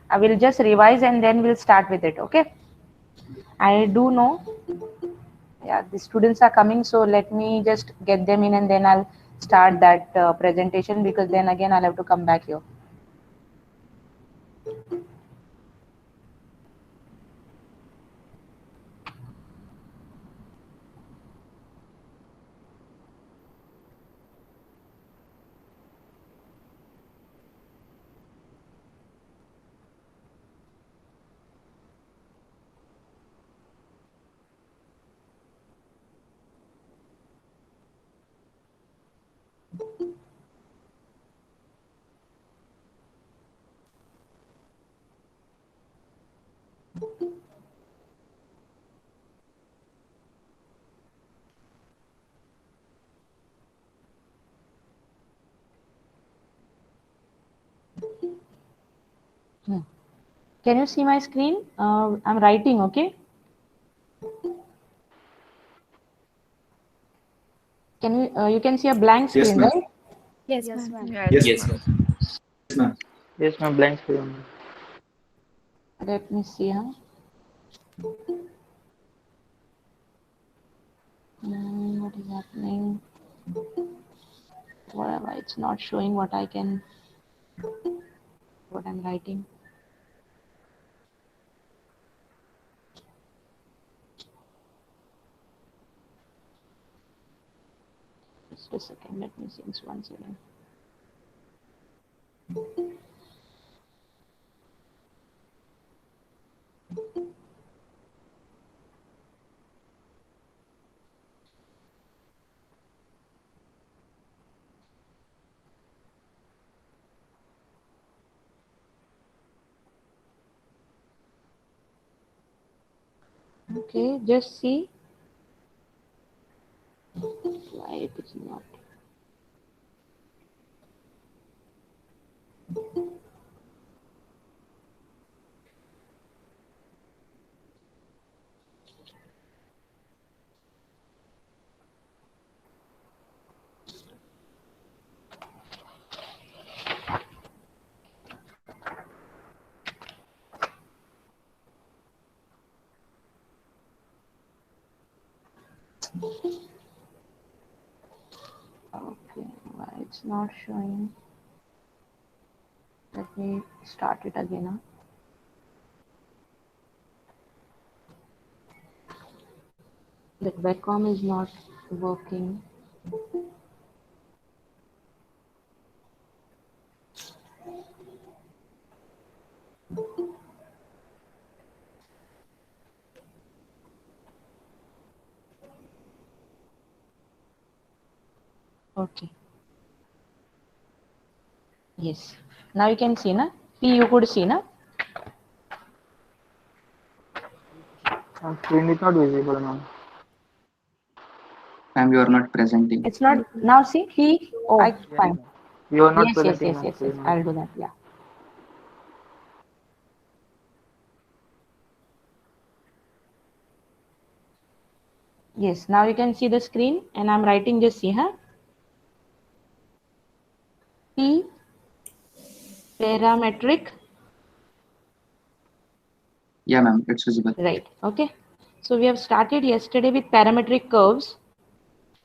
I will just revise and then we'll start with it. Okay. I do know. Yeah, the students are coming, so let me just get them in and then I'll start that presentation, because then again I'll have to come back here. Hmm. Can you see my screen? I'm writing, okay? Can you can see a blank Yes, screen, ma'am. right? Yes, Yes, ma'am. ma'am. Yes, Yes, ma'am. ma'am. Yes, ma'am. Yes, ma'am. Blank screen. Let me see, huh? What is happening? Whatever, it's not showing what I'm writing. Just a second, let me see this once again. Okay, just see why it is not. Okay, why it's not showing? Let me start it again. Huh? That webcam is not working. Okay. Yes. Now you can see, na? P you could see, na? Ma'am, screen is not visible, ma'am. Ma'am, you are not presenting. It's not now. See P. Oh, Yes, fine. ma'am. You are not Yes, yes, presenting, yes, ma'am. yes, yes. Screen I'll also. do that. Yeah. Yes. Now you can see the screen, and I'm writing. Just see, huh? P parametric. Yeah, ma'am. It's visible. Right. Okay. So we have started yesterday with parametric curves.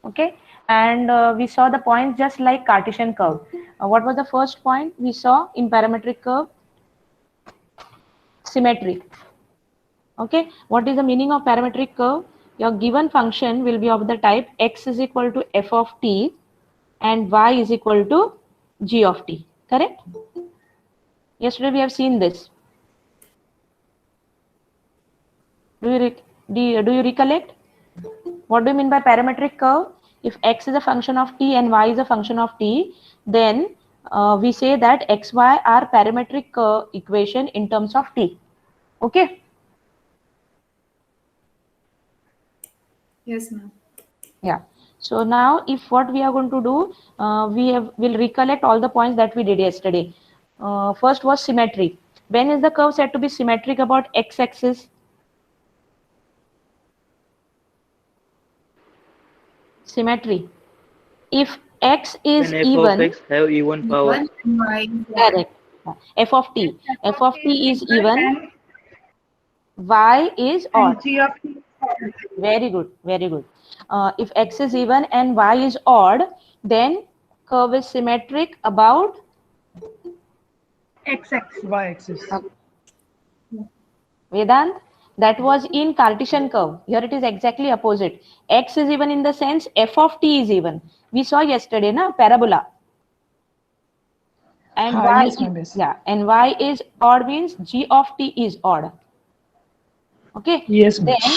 Okay. And we saw the points just like Cartesian curve. What was the first point we saw in parametric curve? Symmetry. Okay. What is the meaning of parametric curve? Your given function will be of the type x is equal to f of t and y is equal to g of t. Correct? Yesterday we have seen this. Do you recollect? What do you mean by parametric curve? If x is a function of t and y is a function of t, then we say that xy are parametric equation in terms of t. Okay. Yes, ma'am. Yeah. So now, if what we are going to do, will recollect all the points that we did yesterday. First was symmetry. When is the curve said to be symmetric about x-axis? Symmetry. If x When is f of even, x have even power. One and y is odd. correct. f of t. F of t is even, y is odd. G of t. Very good, very good. If x is even and y is odd, then curve is symmetric about X-axis. Y-axis. Vedant. That was in Cartesian curve. Here it is exactly opposite. X is even in the sense f of t is even. We saw yesterday, na, parabola. And y, Yes, ma'am, yes. yeah, and y is odd means g of t is odd. Okay. Yes, ma'am. Then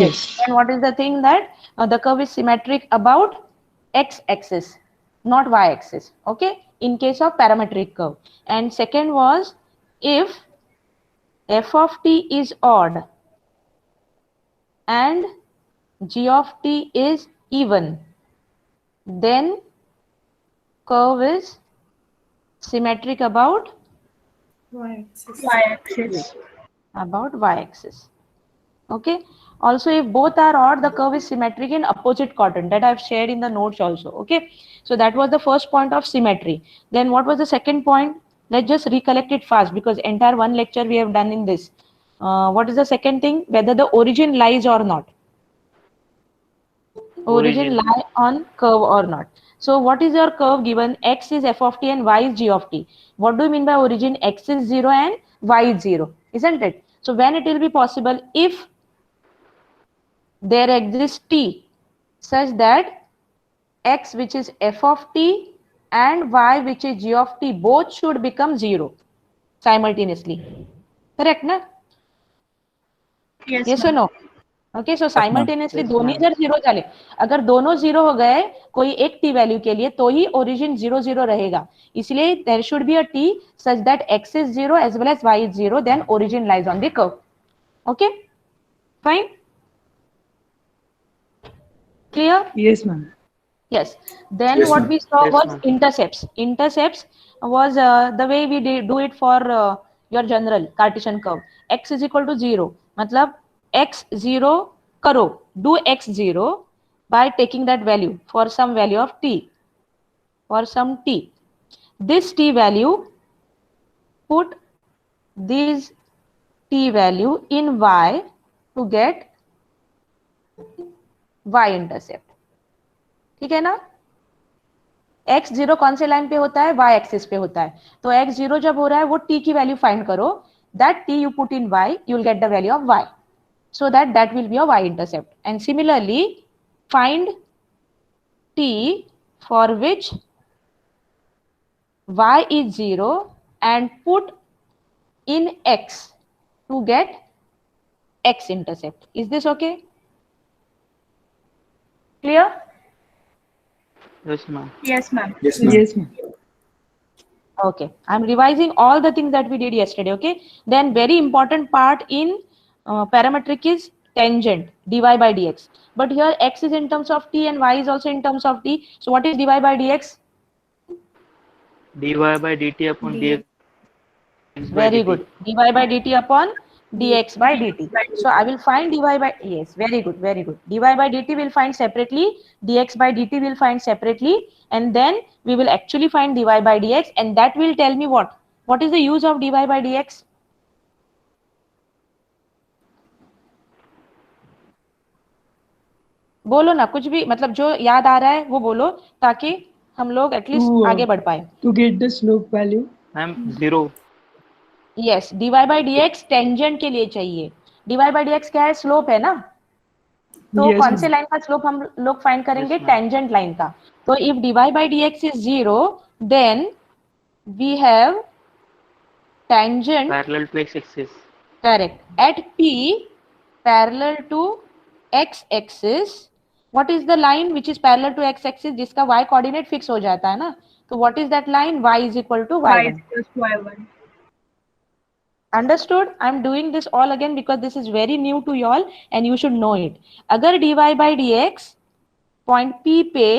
Yes. and what is the thing that the curve is symmetric about x-axis, not y-axis. Okay. In case of parametric curve. And second was if f of t is odd and g of t is even, then curve is symmetric about Y-axis. y-axis. Okay. Also, if both are odd, the curve is symmetric in opposite quadrant. That I've shared in the notes also. Okay. So that was the first point of symmetry. Then what was the second point? Let's just recollect it fast because entire one lecture we have done in this. What is the second thing? Whether the origin lies or not. Origin lie on curve or not. So what is your curve given? X is f of t and y is g of t. What do you mean by origin? X is 0 and y is 0, isn't it? So when it will be possible? If there exists t such that x, which is f of t, and y, which is g of t, both should become 0 simultaneously. Correct, na? Yes or no? Okay so simultaneously दोनों इधर zero चले. अगर दोनों zero हो गए कोई एक T value के लिए तो ही ओरिजिन 0 0 रहेगा. इसलिए there should be a t such that x is 0 as well as y is 0, then origin lies on the curve. Okay, fine, clear? Yes, ma'am. Yes. Then Yes, what ma'am. we saw Yes, was ma'am. intercepts. Intercepts was the way we do it for your general Cartesian curve. X is equal to 0. मतलब x 0 करो. Do x 0 by taking that value for some value of t. For some t. This t value, put this t value in y to get y intercept. ठीक है ना? x0 कौन से line पे होता है? y एक्सिस पे होता है. तो x0 जब हो रहा है वो t की वैल्यू फाइंड करो. That t you put in y, you will get the value of y. So that will be a y intercept. And similarly, find t for which y is 0 and put in x to get x intercept. Is this okay? Clear? Yes, ma'am. Yes, ma'am. Yes, ma'am. Yes, ma'am. Okay, I'm revising all the things that we did yesterday. Okay, then very important part in parametric is tangent, dy by dx. But here x is in terms of t and y is also in terms of t. So what is dy by dx? dy by dt upon dx. by Very dt. good. dy by dt upon dx by dt. So I will find dy by, yes, very good, very good. dy by dt will find separately, dx by dt will find separately, and then we will actually find dy by dx, and that will tell me what? What is the use of dy by dx? बोलो ना कुछ भी, मतलब जो याद आ रहा है वो बोलो ताकि हम लोग एटलीस्ट आगे बढ़ पाए. To get the slope value. Ma'am, 0. Yes, dy by dx tangent के लिए चाहिए. dy by dx क्या है? स्लोप है ना. तो Yes, कौन ma'am. से लाइन का स्लोप हम लोग फाइंड करेंगे? Yes, ma'am. टेंजेंट लाइन का. तो if dy by dx is 0, then we have tangent Parallel to x-axis. correct at p parallel to x axis. What is the line which is parallel to x axis जिसका y coordinate fix हो जाता है ना? तो what is that line? Y is equal to Y y1. is equals to Y1. Understood? I'm doing this all again because this is very new to you all and you should know it. अगर dy by dx point P पे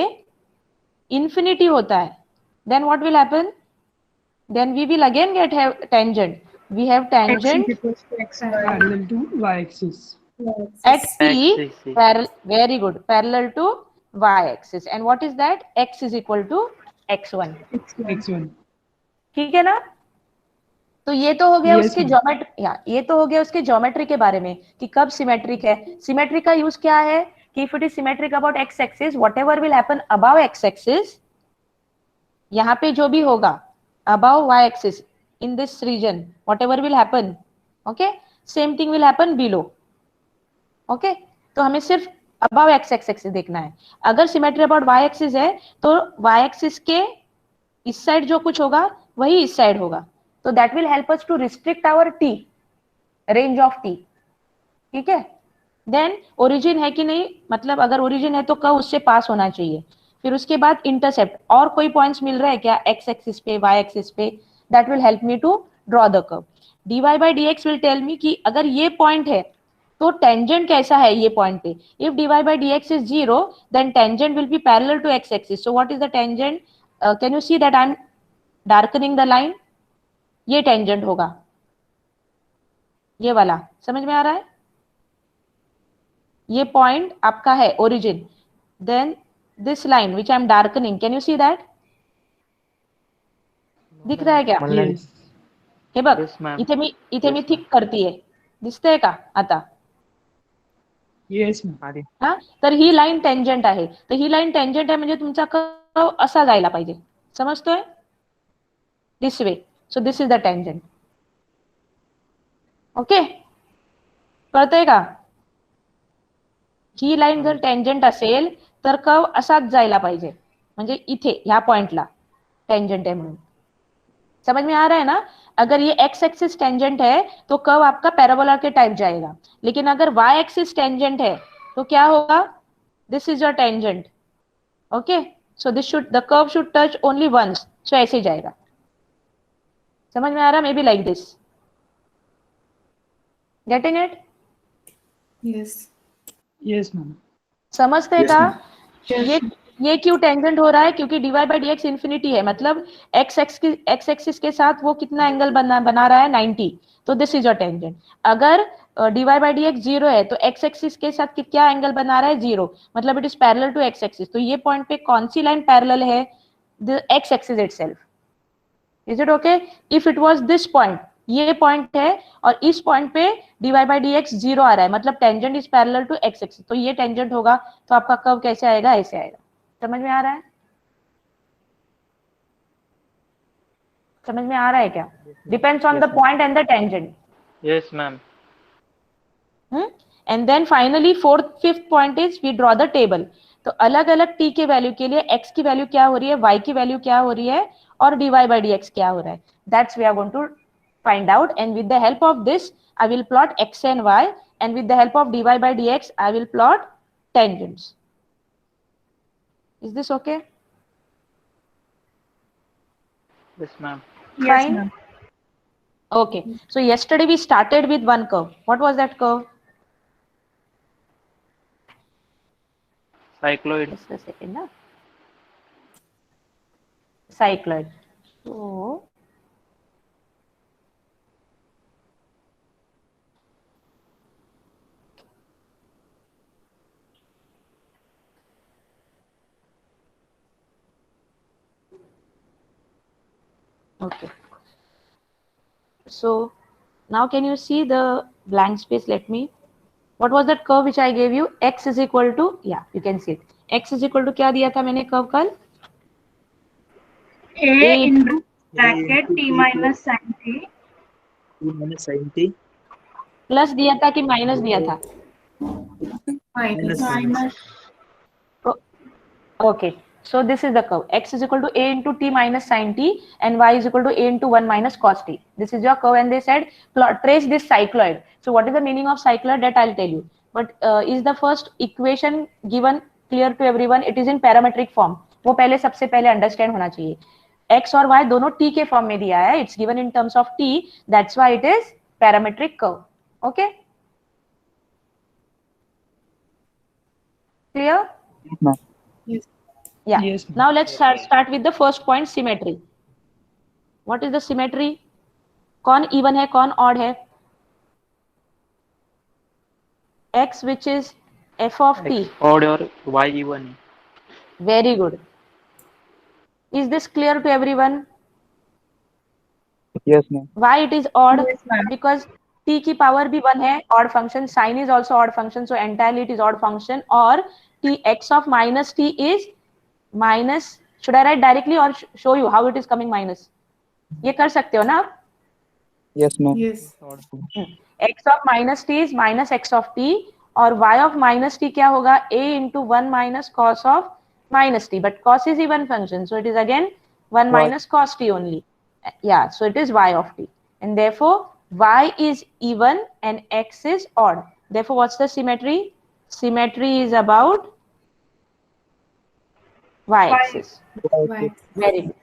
infinity होता है, then what will happen? Then we will again get have tangent. We have X tangent is equals to X and Y. Parallel to y-axis. at P X-axis. very good, parallel to y-axis. And what is that? X is equal to x1. X1. X1. ठीक है ना? तो ये तो हो गया Yes, उसके ma'am. Geometry, या ये तो हो गया उसके ज्योमेट्री के बारे में कि कब सिमेट्रिक है। सिमेट्री का यूज क्या है कि if it is symmetric about x axis, whatever will happen about x axis, यहाँ पे जो भी होगा about y axis in this region, whatever will happen, okay, same thing will happen below. Okay, तो हमें सिर्फ अबाउ एक्स एक्सिस देखना है। अगर सिमेट्री अबाउट वाई एक्सिस है तो वाई एक्सिस के इस साइड जो कुछ होगा वही इस साइड होगा, तो that will help us to restrict our t, range of t. ठीक है, देन ओरिजिन है कि नहीं, मतलब अगर ओरिजिन है तो कर्व उससे पास होना चाहिए। फिर उसके बाद इंटरसेप्ट, और कोई पॉइंट्स मिल रहा है क्या एक्स एक्सिस पे, वाई एक्सिस पे, that will help me to draw the curve. dy by dx will tell me कि अगर ये पॉइंट है तो टेंजेंट कैसा है ये पॉइंट पे। If dy by dx is 0 then tangent will be parallel to x axis. So what is the tangent? Can you see that I'm darkening the line? ये टेंजेंट होगा, ये वाला, समझ में आ रहा है? ये पॉइंट आपका है origin, then this line which I am darkening, can you see that? दिख रहा है क्या? Yes. हे बघ, Yes, ma'am. इथे मी Yes, थिक करतीये, दिसतंय का आता? Yes, ma'am. हा, तर ही लाईन टेंजंट आहे, तर ही लाईन टेंजंट आहे म्हणजे तुमचा कर्व असा जायला पाहिजे, समजतोय? This way, so this is the tangent. Okay, कळतंय का? ही लाईन जर टेंजंट असेल तर कर्व असाच जायला पाहिजे, म्हणजे इथे ह्या पॉइंटला टेंजंट है म्हणून. समझ में आ रहा है ना? अगर ये एक्स एक्सिस टेंजेंट है तो कर्व आपका पैराबोला के टाइप जाएगा, लेकिन अगर वाई एक्सिस टेंजेंट है तो क्या होगा? This is your tangent. Okay, so this should, the curve should touch only once, so ऐसे जाएगा. समझ में आ रहा? May be like this. Getting it? Yes. Yes, ma'am. समझते Yes, का? ma'am. ये क्यों टेंजेंट हो रहा है? क्योंकि dy by dx इन्फिनिटी है, मतलब x एक्सिस के साथ वो कितना एंगल बना रहा है? 90. तो दिस इज योर टेंजेंट. अगर dy by dx 0 है तो x एक्सिस के साथ क्या एंगल बना रहा है? 0, मतलब it is parallel to x axis. तो ये पॉइंट पे कौन सी लाइन पैरेलल है? The x axis itself. Is it okay? If it was this point, ये पॉइंट है और इस पॉइंट पे dy by dx 0 आ रहा है, मतलब tangent is parallel to x axis, तो ये टेंजेंट होगा, तो आपका कर्व कैसे आएगा? ऐसे आएगा. समझ में आ रहा है? समझ में आ रहा है क्या? Depends on the point and the tangent. Yes, ma'am. And then finally fifth point is we draw the table. तो अलग अलग t के वैल्यू के लिए x की वैल्यू क्या हो रही है, y की वैल्यू क्या हो रही है, और dy by dx क्या हो रहा है, that's we are going to find out, and with the help of this I will plot x and y, and with the help of dy by dx I will plot tangents. Is this okay? Yes, ma'am. Yes, Fine. ma'am. Okay, so yesterday we started with one curve. What was that curve? Cycloid. Just a second, na? Cycloid. So okay, so now can you see the blank space? Let me, what was that curve which I gave you? X is equal to, yeah, you can see it. X is equal to क्या दिया था मैंने curve कल? A into bracket t minus sin t. T minus sin t. Plus दिया था कि minus दिया था? Minus. Okay, so this is the curve. X is equal to a into t minus sin t, and y is equal to a into 1 minus cos t. This is your curve, and they said trace this cycloid. So what is the meaning of cycloid? That I'll tell you. But is the first equation given clear to everyone? It is in parametric form. वो पहले सबसे पहले understand होना चाहिए. x और y दोनों t के form में दिया है. It's given in terms of t. That's why it is parametric curve. Okay? Clear? Ma'am. Yes. Yeah. Yes, ma'am. Now let's start with the first point, symmetry. What is the symmetry? कौन even है, कौन odd है? X which is f of t. X odd or Y even. Very good. Is this clear to everyone? Yes, ma'am. Why it is odd? Yes, ma'am. Because t की power भी 1 है, odd function. Sin is also odd function, so entirely it is odd function. और t x of minus t is minus. Should I write directly or show you how it is coming minus? ये कर सकते हो ना आप? Yes, ma'am. Yes. x of minus t is minus x of t, और y of minus t क्या होगा? a into 1 minus cos of minus t, but cos is even function, so it is again 1 Y. minus cos t only. Yeah, so it is y of t, and therefore y is even and x is odd. Therefore, what's the symmetry? Symmetry is about y axis. Why? Very good.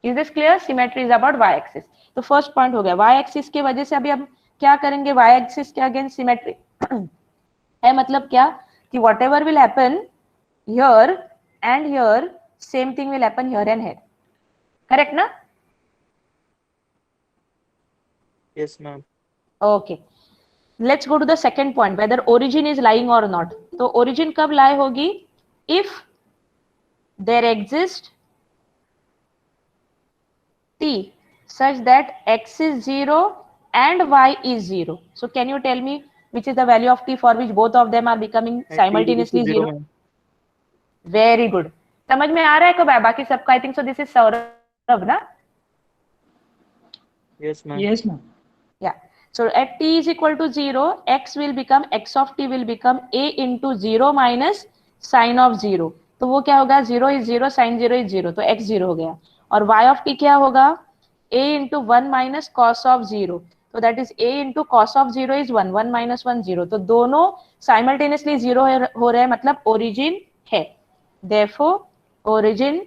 Is this clear? Symmetry is about y axis. तो first point हो गया. y axis की वजह से अभी हम क्या करेंगे? y axis के अगेंस्ट सिमेट्री है. मतलब क्या कि whatever will happen here and here, same thing will happen here and here. Correct ना? Yes, ma'am. Okay. Let's go to the second point, whether origin is lying or not. तो origin कब lie होगी? If there exists t such that x is 0 and y is 0. So can you tell me which is the value of t for which both of them are becoming simultaneously 0? ma'am. Very good. समझ में आ रहा है कब? बाकी सबका I think so. This is Saurabh ना? Yes, ma'am. Yes, ma'am. Yeah. So at t is equal to 0, x will become, x of t will become a into 0 minus sin of 0. तो वो क्या होगा? 0 is 0, sin 0 is 0. तो x 0 हो गया. और y of t क्या होगा? a into 1 minus cos of 0. तो that is a into cos of 0 is 1, 1 minus 1 0. तो दोनों simultaneously 0 हो रहे हैं, मतलब origin है. Therefore, origin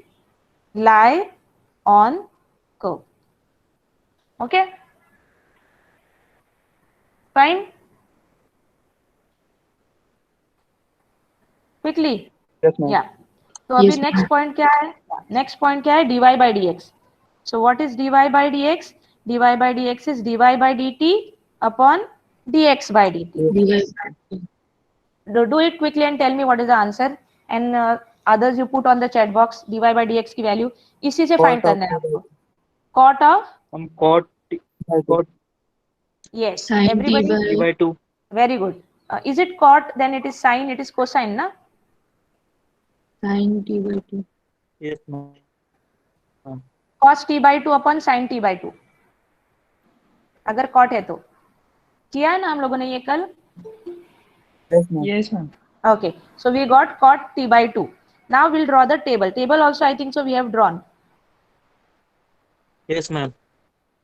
lie on curve. Okay? Fine? Quickly. Yes, ma'am. Yeah. तो अभी Yes, नेक्स्ट पॉइंट क्या है? नेक्स्ट पॉइंट क्या है? dy by dx. So what is dy by dx? dy by dx is dy by dt upon dx by dt. Do it quickly and tell me what is the answer. And others you put on the chat box dy by dx की value इसी से find करना है आपको. Cot of Cot cot yes. Sin Everybody. t t by 2. Very good. Is it cot? Then it is sine. It is cosine, na? sin t by 2. Yes, ma'am. Cos t by 2 upon sin t by 2. अगर cot है तो किया है ना हम लोगों ने ये कल. Yes, ma'am. Yes, ma'am. Okay, so we got cot t by 2. Now we'll draw the table. Table also I think so we have drawn. Yes, ma'am.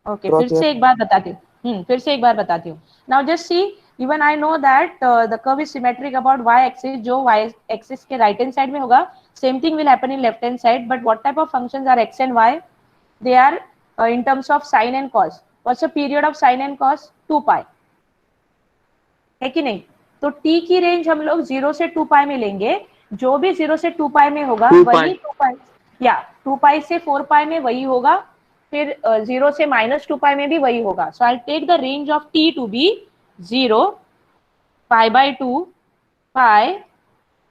Okay, फिर से एक बार बताती हूँ. फिर से एक बार बताती हूँ. Now just see, even I know that the curve is symmetric about y axis. जो y axis के right hand side में होगा, same thing will happen in left hand side. But what type of functions are x and y? They are in terms of sin and cos. What's the period of sin and cos? 2 pi. है कि नहीं? तो t की range हम लोग 0 से 2 pi में लेंगे. जो भी 0 से 2 pi में होगा 2 वही pi. 2 pi या 2 pi से 4 pi में वही होगा. फिर 0 से minus 2 pi में भी वही होगा. So I'll take the range of t to be 0, pi by 2, pi,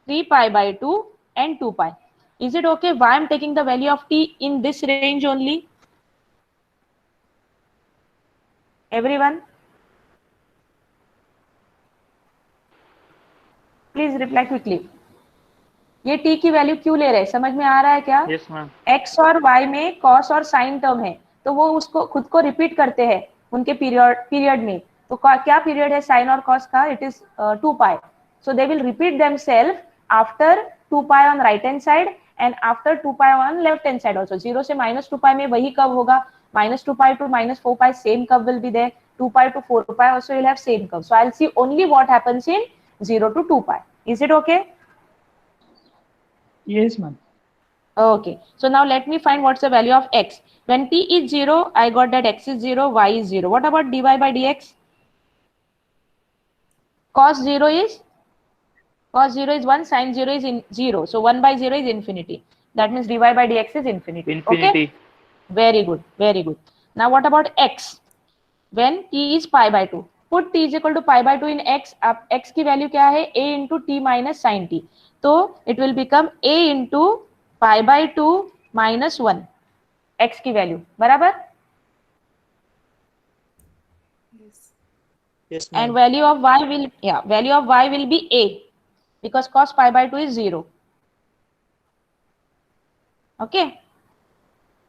3 pi by 2 and 2 pi. Is it okay? Why I'm taking the value of t in this range only? Everyone? Please reply quickly. ये t की value क्यों ले रहे हैं? समझ में आ रहा है क्या? Yes, ma'am. x और y में cos और sin टर्म है, तो वो उसको खुद को रिपीट करते हैं उनके पीरियड में. तो क्या पीरियड है sin और cos का? It is 2 pi. So they will repeat themselves after 2 pi on right hand side and after 2 pi on left hand side also. 0 से minus 2 pi में वही कर्व होगा. minus 2 pi to minus 4 pi same curve will be there. 2 pi to 4 pi also will have same curve. So I'll see only what happens in 0 to 2 pi. Is it okay? Yes, ma'am. Okay, so now let me find what's the value of x. When t is 0, I got that x is 0, y is 0. What about dy by dx? Cos 0 is 1, sin 0 is 0. So 1 by 0 is infinity. That means dy by dx is infinity. Infinity. Okay? Very good, very good. Now what about x? When t is pi by 2. Put t is equal to pi by 2 in x. अब x की value क्या है? a into t minus sin t. तो it will become a into pi by 2 minus 1. x की value बराबर. Yes, And ma'am. value of y will, yeah, value of y will be a, because cos pi by 2 is 0. Okay.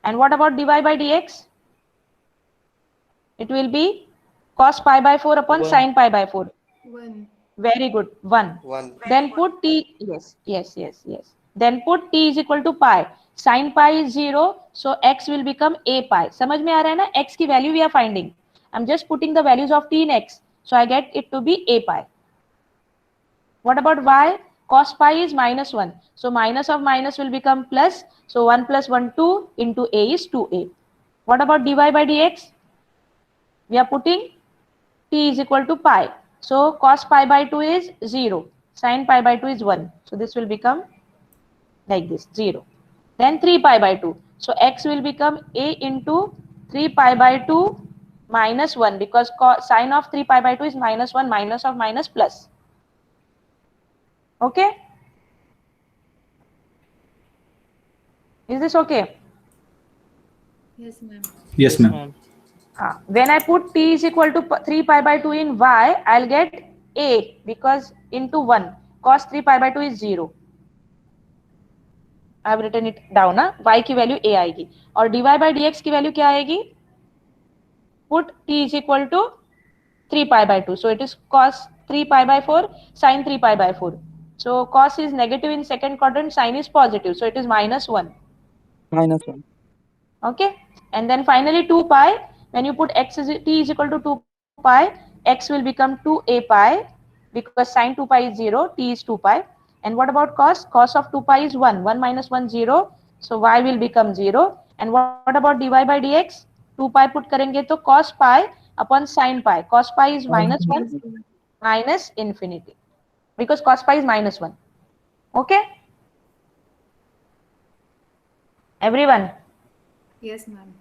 And what about dy by dx? It will be cos pi by 4 upon 1. sin pi by 4. 1. Very good. 1. 1. Then put t, yes. Then put t is equal to pi. Sin pi is 0, so x will become a pi. समझ में आ रहा है ना? X की value we are finding. I'm just putting the values of t in x. So I get it to be a pi. What about y? Cos pi is -1. So minus of minus will become plus. So 1 plus 1, 2 into a is 2a. What about dy by dx? We are putting t is equal to pi. So cos pi by 2 is 0. Sin pi by 2 is 1. So this will become like this, 0. Then 3 pi by 2. So x will become a into 3 pi by 2 minus 1, because sine of 3 pi by 2 is -1, minus of minus plus. Okay? Is this okay? Yes, ma'am. Yes, ma'am. When I put t is equal to 3 pi by 2 in y, I'll get a, because into 1. Cos 3 pi by 2 is 0. I have written it down. Y की value a आएगी, और dy by dx की value क्या आएगी? Put t is equal to 3 pi by 2. So it is cos 3 pi by 4, sin 3 pi by 4. So cos is negative in second quadrant, sin is positive. So it is -1. -1. Okay. And then finally 2 pi. When you put t is equal to 2 pi, x will become 2a pi, because sin 2 pi is 0, t is 2 pi. And what about cos? Cos of 2 pi is 1. 1 minus 1, 0. So y will become 0. And what about dy by dx? 2 pi put करेंगे तो cos pi upon sin pi. Cos pi is -1 minus infinity, because cos pi is -1. Okay? Everyone? Yes, ma'am.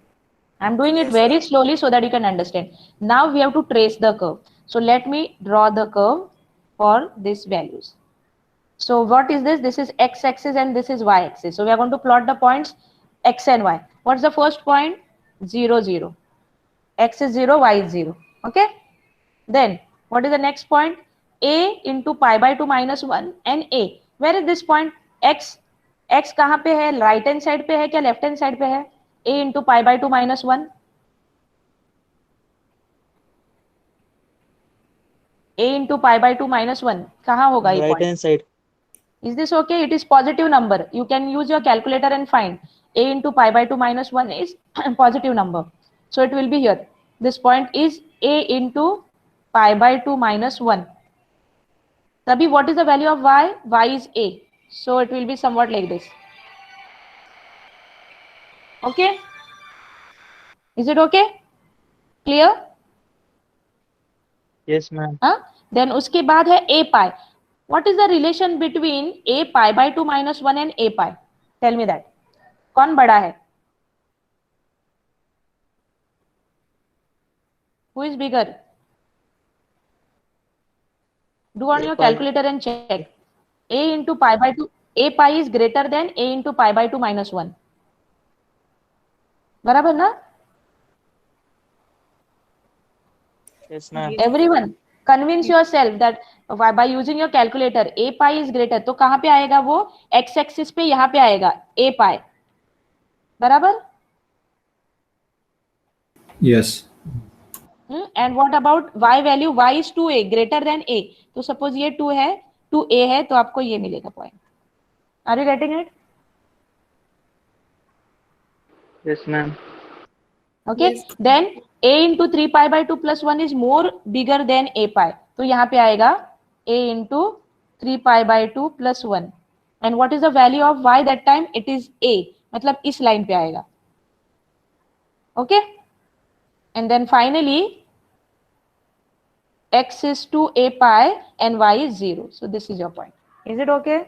I'm doing it Yes, very ma'am. slowly so that you can understand. Now we have to trace the curve. So let me draw the curve for these values. So what is this? This is x-axis and this is y-axis. So we are going to plot the points x and y. What's the first point? 0, 0. X is 0, y is 0. Okay? Then what is the next point? A into pi by 2 minus 1 and a. Where is this point? X. X कहाँ पे है? Right hand side पे है क्या left hand side पे है? A into pi by 2 minus 1. A into pi by 2 minus 1. कहाँ होगा ये Right point? hand side. Is this okay? It is positive number. You can use your calculator and find. A into pi by 2 minus 1 is positive number. So it will be here. This point is A into pi by 2 minus 1. Tabhi, what is the value of y? Y is A. So it will be somewhat like this. Okay? Is it okay? Clear? Yes, ma'am. Then उसके बाद है a pi. What is the relation between a pi by 2 minus 1 and a pi? Tell me that. कौन बड़ा है? Who is bigger? Do on A your pi. calculator and check. A into pi by 2. A pi is greater than a into pi by 2 minus 1. बराबर ना? Yes, ma'am. Everyone, convince yourself that by using your calculator, a pi is greater. तो कहाँ पे आएगा वो? X axis पे यहाँ पे आएगा a pi. बराबर? Yes. And what about y value? Y is 2a, greater than a. तो suppose ये 2 है, 2a है, तो आपको ये मिलेगा point. Are you getting it? Yes, ma'am. Okay. Yes. Then a into 3 pi by 2 plus 1 is more bigger than a pi. तो यहाँ पे आएगा a into 3 pi by 2 plus 1. And what is the value of y that time? It is a. मतलब इस line पे आएगा. Okay. And then finally, x is 2a pi and y is 0. So this is your point. Is it okay?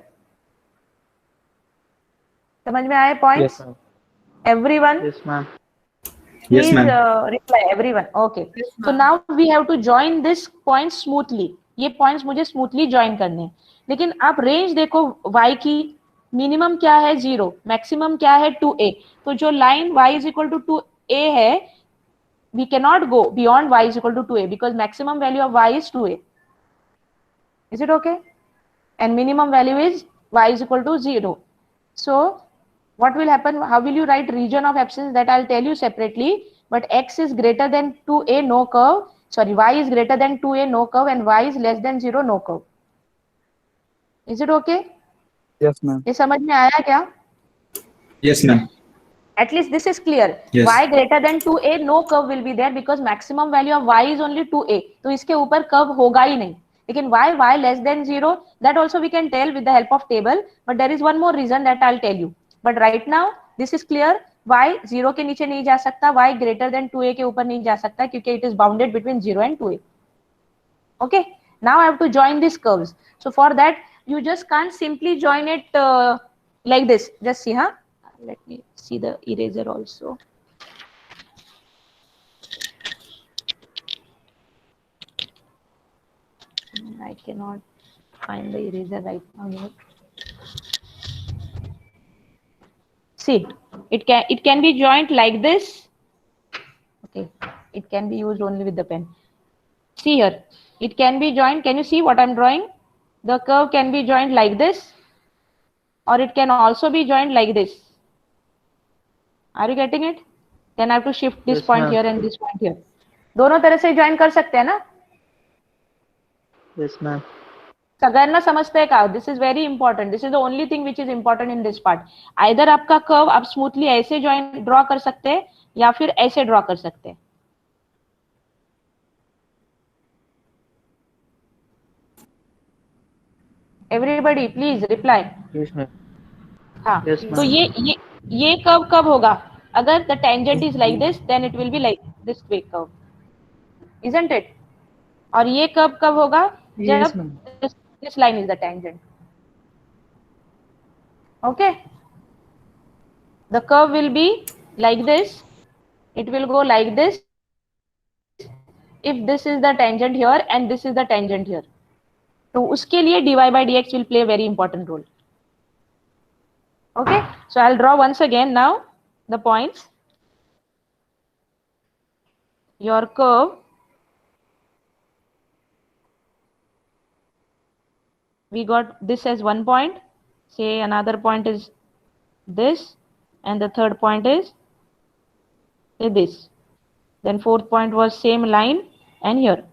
समझ में आए points? Yes, ma'am. Everyone? Yes, ma'am. Yes, Please ma'am. reply everyone. Okay. Yes, So ma'am. now we have to join this points smoothly. ये points मुझे smoothly join करने हैं. लेकिन आप range देखो y की minimum क्या है 0, maximum क्या है 2a. तो जो line y is equal to 2a है, we cannot go beyond y is equal to 2a because maximum value of y is 2a. Is it okay? And minimum value is y is equal to 0. So what will happen? How will you write region of absence? That I'll tell you separately. But x is greater than 2a, no curve. Sorry, y is greater than 2a, no curve, and y is less than 0, no curve. Is it okay? Yes, ma'am. ये समझ में आया क्या? Yes, ma'am. At least this is clear. Yes. Y greater than 2a, no curve will be there because maximum value of y is only 2a. तो इसके ऊपर curve होगा ही नहीं. लेकिन y less than 0, that also we can tell with the help of table. But there is one more reason that I'll tell you. But right now this is clear. Y 0 के नीचे नहीं जा सकता. Y greater than 2a के ऊपर नहीं जा सकता क्योंकि it is bounded between 0 and 2a. Okay. Now I have to join these curves. So for that you just can't simply join it like this. Just see, huh? Let me see the eraser also. I cannot find the eraser right now here. See, it can be joined like this. Okay, it can be used only with the pen. See here, it can be joined. Can you see what I'm drawing? The curve can be joined like this, or it can also be joined like this. Are you getting it? Then I have to shift this Yes, point ma'am. here and this point here. दोनों तरह से join कर सकते हैं ना? Yes, ma'am. सगळ्यांना समजतंय का? This is very important. This is the only thing which is important in this part. Either आपका curve आप smoothly ऐसे join draw कर सकते हैं या फिर ऐसे draw कर सकते हैं. Everybody, please reply. Yes, ma'am. हाँ. Yes, तो ma'am. ये curve कब होगा? अगर the tangent is like this, then it will be like this way curve, isn't it? और ये curve कब होगा? Yes, जब ma'am. this line is the tangent. Okay. The curve will be like this. It will go like this. If this is the tangent here and this is the tangent here, तो उसके लिए dy by dx will play a very important role. Okay. So I'll draw once again now the points. Your curve we got this as one point, say another point is this, and the third point is say this, then fourth point was same line and here.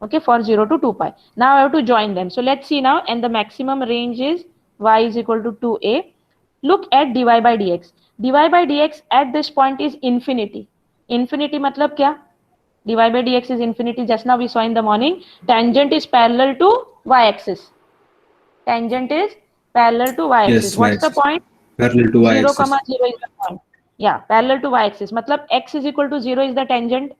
Okay, for 0 to 2 pi. Now I have to join them. So let's see now, and the maximum range is y is equal to 2a. Look at dy by dx. dy by dx at this point is infinity. Infinity मतलब क्या? dy by dx is infinity. Just now we saw in the morning. Tangent is parallel to y-axis. Tangent is parallel to y-axis. Yes, What's the y-axis. point? Parallel to 0, y-axis. 0 is the point. Yeah, parallel to y-axis. मतलब x is equal to 0 is the tangent.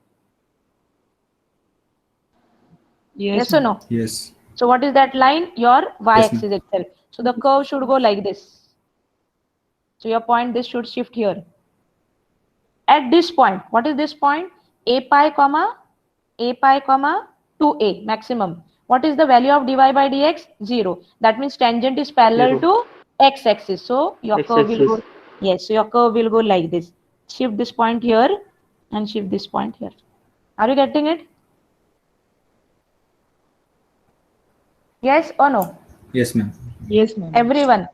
Yes or no? Yes. So what is that line? Your y-axis ma'am. itself. So the curve should go like this. So your point, this should shift here. At this point, what is this point? A pi comma 2a maximum. What is the value of dy by dx? 0. That means tangent is parallel 0. to x-axis. So your curve will go. X-axis. Yes. So your curve will go like this. Shift this point here and shift this point here. Are you getting it? Yes or no? Yes, ma'am. Yes, ma'am. Everyone.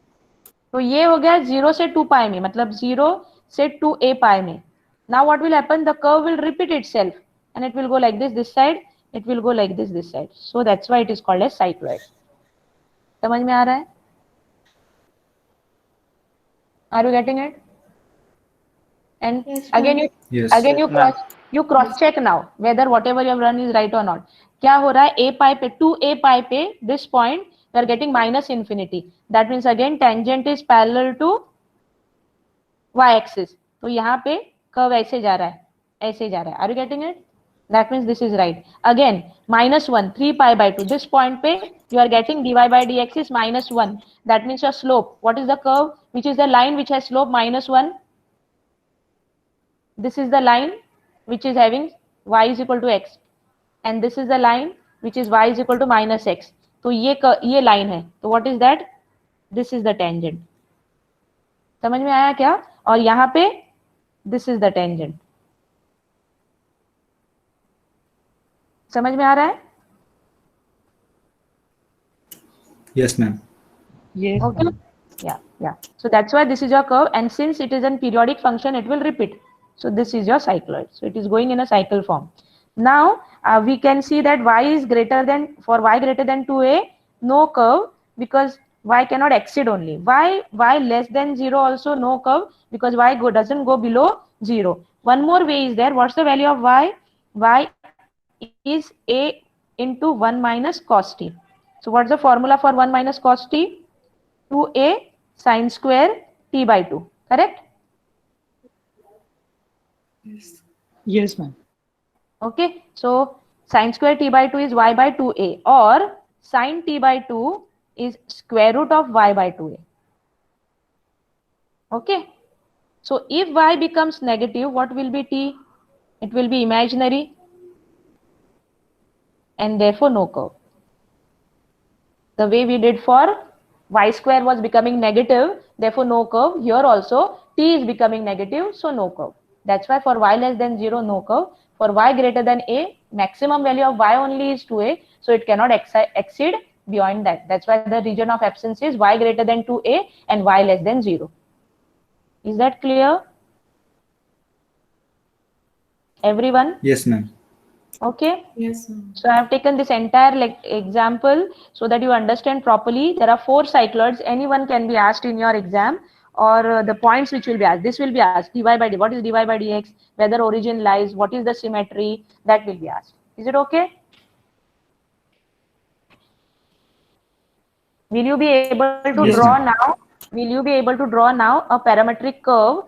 तो ये हो गया 0 से 2 pi में, मतलब 0 से 2a pi में. Now what will happen? The curve will repeat itself and it will go like this side. It will go like this side. So that's why it is called as cycloid. समझ में आ रहा है? Are you getting it? And Yes, again ma'am. you Yes. you cross check now whether whatever you have run is right or not. क्या हो रहा है? A pi पे 2a pi पे this point we are getting minus infinity. That means again tangent is parallel to y-axis. तो यहाँ पे curve ऐसे जा रहा है, ऐसे जा रहा है. Are you getting it? That means this is right. Again -1 3 pi by 2. This point पे you are getting dy by dx is -1. That means your slope. What is the curve? Which is the line which has slope -1? This is the line which is having y is equal to x, and this is the line which is y is equal to -x. तो ये line है. तो what is that? This is the tangent. समझ में आया क्या? और यहाँ पे this is the tangent. समझ में आ रहा है? Yes, ma'am. Yes, Okay. ma'am. Yeah. So that's why this is your curve, and since it is a periodic function, it will repeat. So this is your cycloid. So it is going in a cycle form. Now we can see that y is greater than, for y greater than 2a, no curve, because y cannot exceed only. Y less than 0 also no curve, because y doesn't go below 0. One more way is there. What's the value of y? Y is a into 1 minus cos t. So what's the formula for 1 minus cos t? 2a sine square t by 2. Correct? Yes. Yes, ma'am. Okay. So sine square t by 2 is y by 2a, or sine t by 2 is square root of y by 2a. Okay. So if y becomes negative, what will be t? It will be imaginary, and therefore no curve. The way we did for y square was becoming negative, therefore no curve. Here also t is becoming negative, so no curve. That's why for y less than 0, no curve. For y greater than a, maximum value of y only is 2a, so it cannot exceed beyond that. That's why the region of absence is y greater than 2a and y less than 0. Is that clear? Everyone? Yes, ma'am. Okay. Yes, ma'am. So I have taken this entire example so that you understand properly. There are 4 cycloids. Anyone can be asked in your exam, or the points which will be asked. This will be asked. Dy by d. What is dy by dx? Whether origin lies? What is the symmetry? That will be asked. Is it okay? Will you be able to Yes, draw ma'am. now? Will you be able to draw now a parametric curve,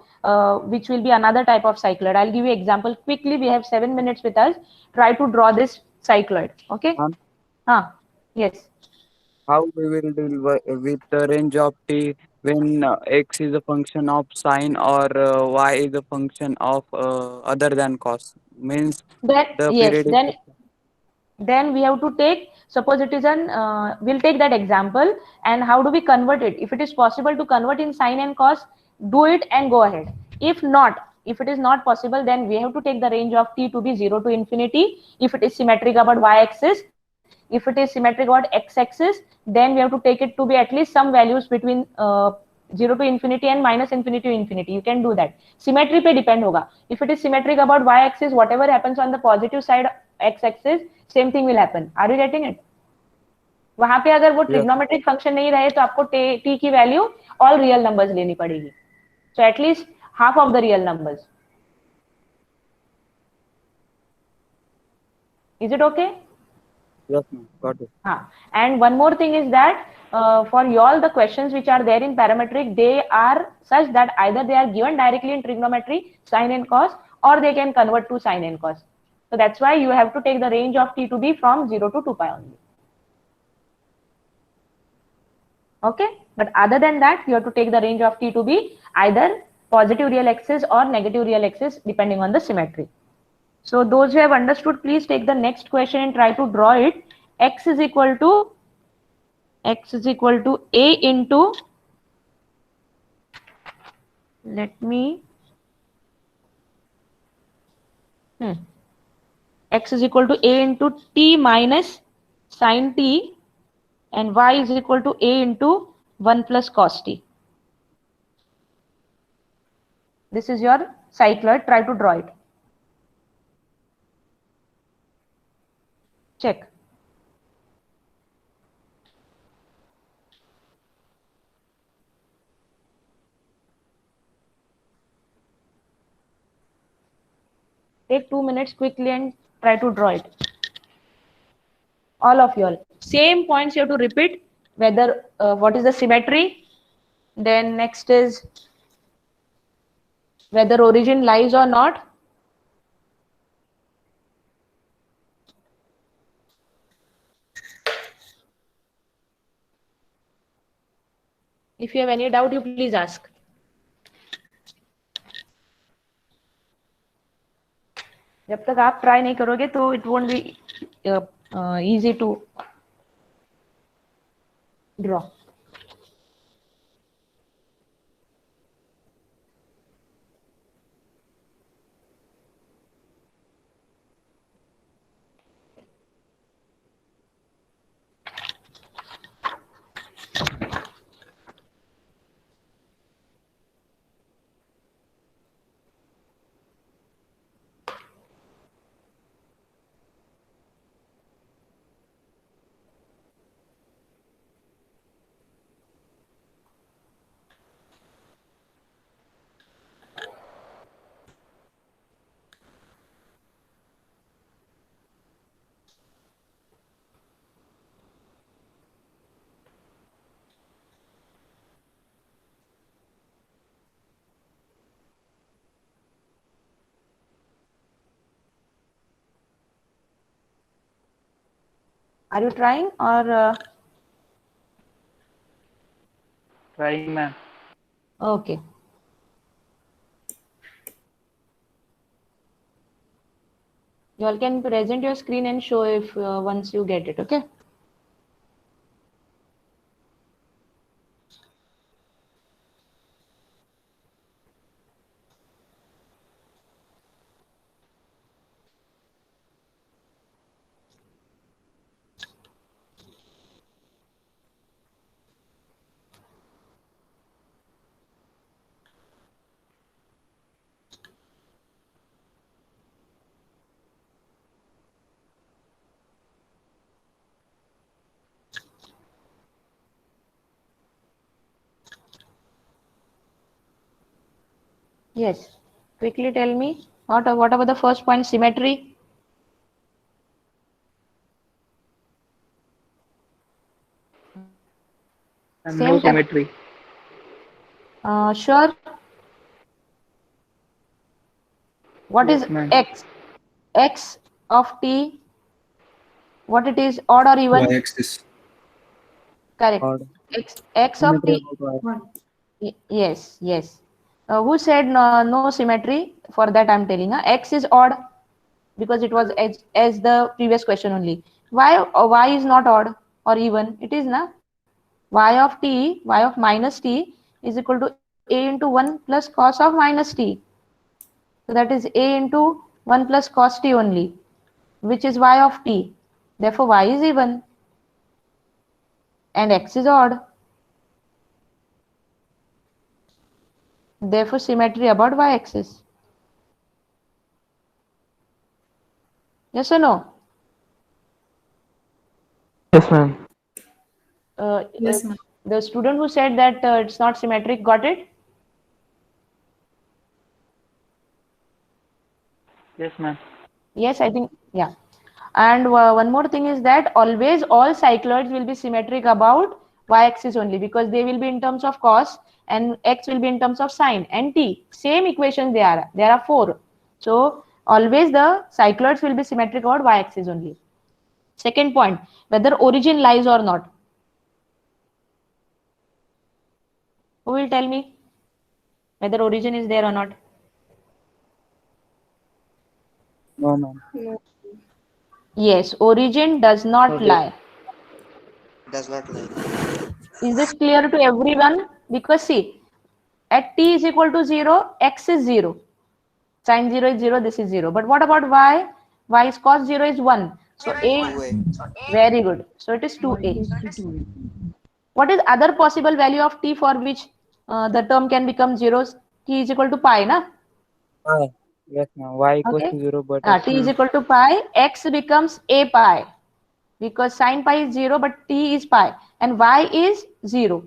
which will be another type of cycloid? I'll give you example quickly. We have 7 minutes with us. Try to draw this cycloid. Okay? Ma'am, Yes. how we will deal with the range of t when x is a function of sine or y is a function of other than cos? Means Then the yes, period is then we have to take, suppose it is an we'll take that example, and how do we convert it? If it is possible to convert in sine and cos, do it and go ahead. If not, if it is not possible, then we have to take the range of t to be 0 to infinity. If it is symmetric about y axis, if it is symmetric about x axis, then we have to take it to be at least some values between 0 to infinity and minus infinity to infinity. You can do that. Symmetry पे depend होगा. If it is symmetric about y axis, whatever happens on the positive side x axis, same thing will happen. Are you getting it? वहां पे अगर वो yes. Trigonometric function नहीं रहे तो आपको t की वैल्यू ऑल रियल नंबर्स लेनी पड़ेगी. So at least half of the real numbers. Is it okay? Yes, ma'am. Got it. And one more thing is that for you all the questions which are there in parametric, they are such that either they are given directly in trigonometry, sine and cos, or they can convert to sine and cos. So that's why you have to take the range of t to be from 0 to 2 pi only. Okay, but other than that, you have to take the range of t to be either positive real axis or negative real axis depending on the symmetry. So those who have understood, please take the next question and try to draw it. X is equal to a into, let me, x is equal to a into t minus sine t, and y is equal to a into 1 plus cos t. This is your cycloid. Try to draw it. Check. Take 2 minutes quickly and try to draw it. All of you all. Same points you have to repeat. Whether what is the symmetry. Then next is whether origin lies or not. If you have any doubt, you please ask. जब तक आप try नहीं करोगे तो it won't be easy to draw. Are you trying or Trying, ma'am. okay? You all can present your screen and show if once you get it, okay? Yes. Quickly tell me what about the first point, symmetry? And Same no type. symmetry. Sure. What is Yes, ma'am. x? X of t, what it is, odd or even? Y-axis. Correct. Odd. X of Symmetry t. about Y. Yes, yes. Who said no symmetry? For that I'm telling. X is odd because it was as the previous question only. Y is not odd or even? It is na. Y of t, y of minus t is equal to a into 1 plus cos of minus t. So that is a into 1 plus cos t only, which is y of t. Therefore, y is even and x is odd. Therefore, symmetry about y-axis. Yes or no? Yes, ma'am. Yes, ma'am. The student who said that it's not symmetric got it? Yes, ma'am. Yes, I think, yeah. And one more thing is that always all cycloids will be symmetric about y-axis only because they will be in terms of cos and x will be in terms of sine and t. Same equations they are. There are 4. So always the cycloids will be symmetric about y-axis only. Second point, whether origin lies or not. Who will tell me whether origin is there or not? No, ma'am. No. Yes, origin does not Okay. lie. Does not lie. Is this clear to everyone? Because see, at t is equal to 0, x is 0. Sine 0 is 0, this is 0. But what about y? Y is cos 0 is 1. So a, 2a. very good. So it is Y 2a. equals to 2. What is other possible value of t for which the term can become 0? T is equal to pi, na? Y. Yes, ma'am. Y equals Okay. to 0, but X T is is equal to pi. X becomes a pi because sine pi is 0, but t is pi and y is 0.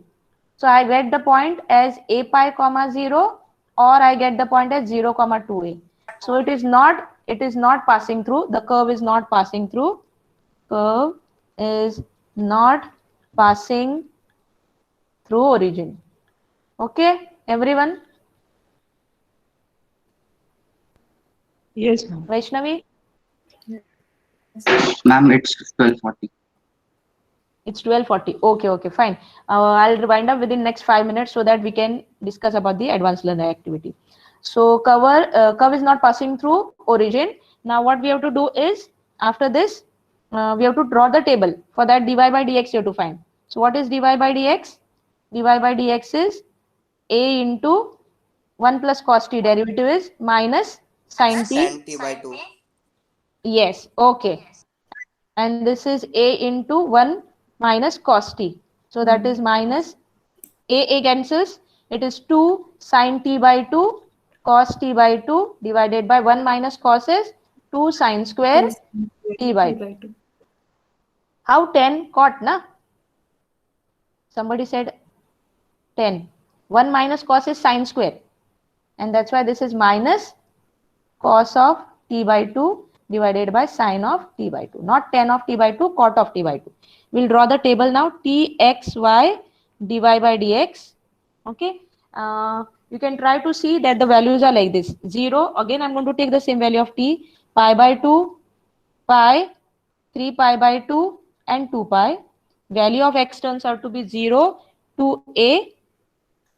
So I get the point as a pi comma 0 or I get the point as 0 comma 2a. So it is not passing through. The curve is not passing through. Curve is not passing through origin. Okay, everyone? Yes, ma'am. Vaishnavi? Ma'am, it's 12:40. It's 12:40. Okay, fine. I'll wind up within next 5 minutes so that we can discuss about the advanced learner activity. So curve is not passing through origin. Now what we have to do is after this, we have to draw the table. For that, dy by dx you have to find. So what is dy by dx? Dy by dx is a into 1 plus cos t, derivative is minus sin t. Sin t by 2. Yes, okay. And this is a into 1 minus cos t. So that is minus a cancels. It is 2 sin t by 2 cos t by 2 divided by 1 minus cos is 2 sin square t by 2. 2. How 10 cot na? Somebody said 10. 1 minus cos is sin square. And that's why this is minus cos of t by 2 divided by sine of t by 2. Not 10 of t by 2, cot of t by 2. We'll draw the table now. T, x, y, dy by dx. Okay. You can try to see that the values are like this. 0. Again, I'm going to take the same value of t. Pi by 2, pi, 3 pi by 2, and 2 pi. Value of x turns out to be 0 to a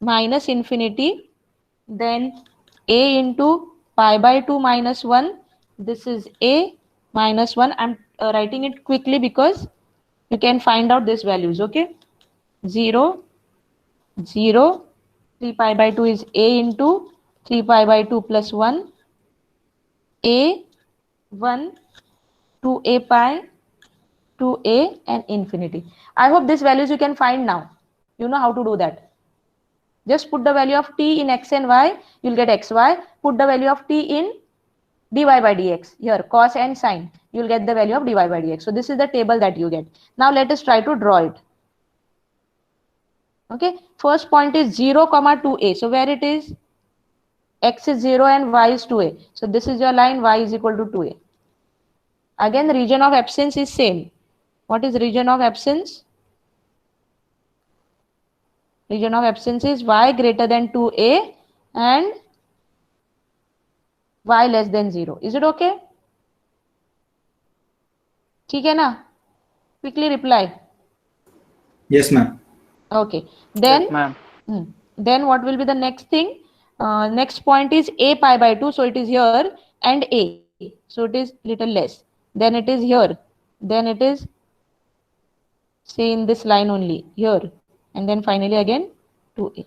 minus infinity, then a into pi by 2 minus 1. This is a minus 1. I'm writing it quickly because you can find out these values, okay? 0, 0, 3 pi by 2 is a into 3 pi by 2 plus 1, a, 1, 2a pi, 2a and infinity. I hope these values you can find now. You know how to do that. Just put the value of t in x and y, you'll get xy. Put the value of t in dy by dx. Here, cos and sine, you'll get the value of dy by dx. So this is the table that you get. Now let us try to draw it. Okay, first point is 0, 2a. So where it is? X is 0 and y is 2a. So this is your line, y is equal to 2a. Again, the region of absence is same. What is region of absence? Region of absence is y greater than 2a and y less than 0. Is it okay? ठीक है ना? Quickly reply. Yes, ma'am. Okay. Then, Yes, ma'am. Then what will be the next thing? Next point is a pi by 2. So it is here and a. So it is little less. Then it is here. Then it is, say, in this line only here. And then finally again 2a.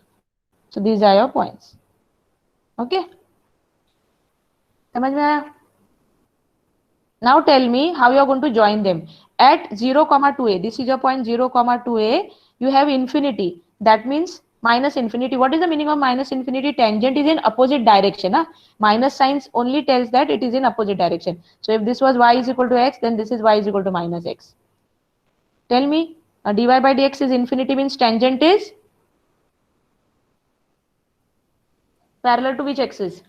So these are your points. Okay. समझ में आया? Now tell me how you are going to join them. At 0, 2a, this is your point 0, 2a, you have infinity. That means minus infinity. What is the meaning of minus infinity? Tangent is in opposite direction. Huh? Minus signs only tells that it is in opposite direction. So if this was y is equal to x, then this is y is equal to minus x. Tell me, dy by dx is infinity means tangent is parallel to which axis?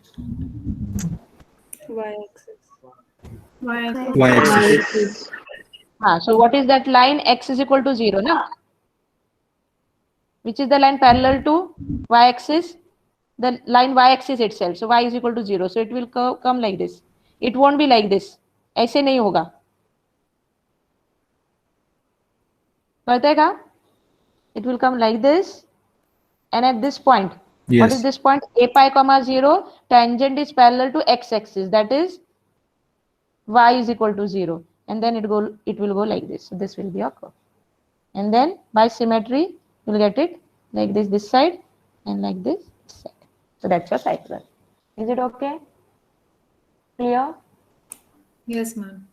Y-axis. So what is that line? X is equal to 0, na? Which is the line parallel to y-axis? The line y-axis itself. So y is equal to 0. So it will come like this. It won't be like this. ऐसे नहीं होगा. पता है क्या? It will come like this. And at this point, what is Yes. this point? A pi comma 0. Tangent is parallel to x-axis. That is y is equal to 0. And then it will go like this. So this will be a curve. And then by symmetry, you'll get it like this side, and like this side. So that's your cycloid. Is it okay? Clear? Yes, ma'am.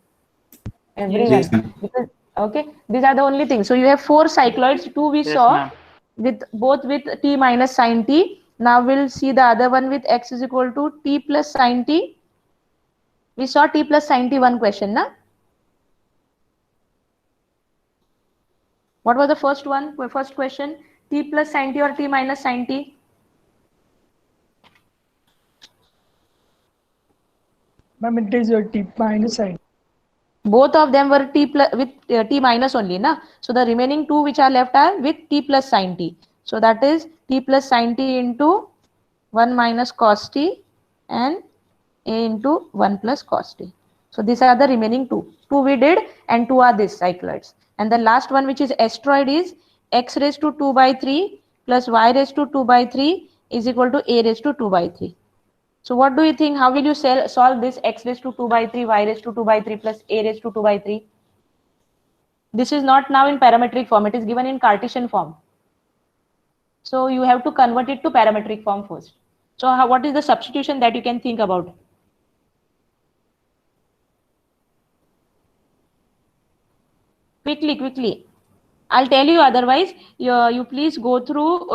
Everyone. Yes, ma'am. Because, okay, these are the only things. So you have 4 cycloids. 2 we Yes, saw ma'am. with both with t minus sine t. Now we'll see the other one with x is equal to t plus sine t. We saw t plus sine t one question, na? What was the first one? First question, t plus sine t or t minus sine t? Ma'am, it is your t minus sine. Both of them were t plus with t minus only, na? So the remaining 2 which are left are with t plus sine t. So that is t plus sine t into 1 minus cos t and a into 1 plus cos t. So these are the remaining 2. 2 we did and 2 are these cycloids. And the last one which is asteroid is x raised to 2 by 3 plus y raised to 2 by 3 is equal to a raised to 2 by 3. So what do you think? How will you solve this x raised to 2 by 3, y raised to 2 by 3 plus a raised to 2 by 3? This is not now in parametric form. It is given in Cartesian form. So you have to convert it to parametric form first. So what is the substitution that you can think about? Quickly. I'll tell you, otherwise you please go through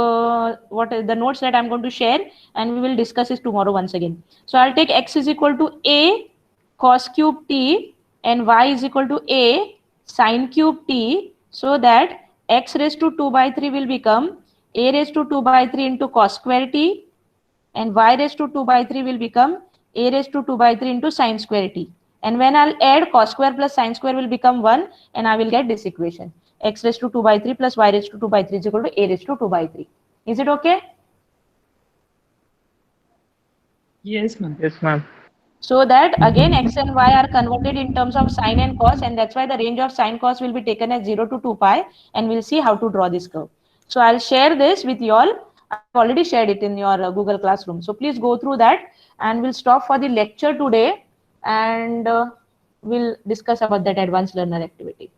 what are the notes that I'm going to share, and we will discuss it tomorrow once again. So I'll take x is equal to a cos cube t and y is equal to a sin cube t, so that x raised to 2 by 3 will become a raised to 2 by 3 into cos square t, and y raised to 2 by 3 will become a raised to 2 by 3 into sin square t. And when I'll add cos square plus sin square will become 1, and I will get this equation. X raised to 2 by 3 plus y raised to 2 by 3 is equal to a raised to 2 by 3. Is it okay? Yes, ma'am. Yes, ma'am. So that again x and y are converted in terms of sine and cos, and that's why the range of sine cos will be taken as 0 to 2 pi, and we'll see how to draw this curve. So I'll share this with you all. I've already shared it in your Google Classroom. So please go through that, and we'll stop for the lecture today, and we'll discuss about that advanced learner activity.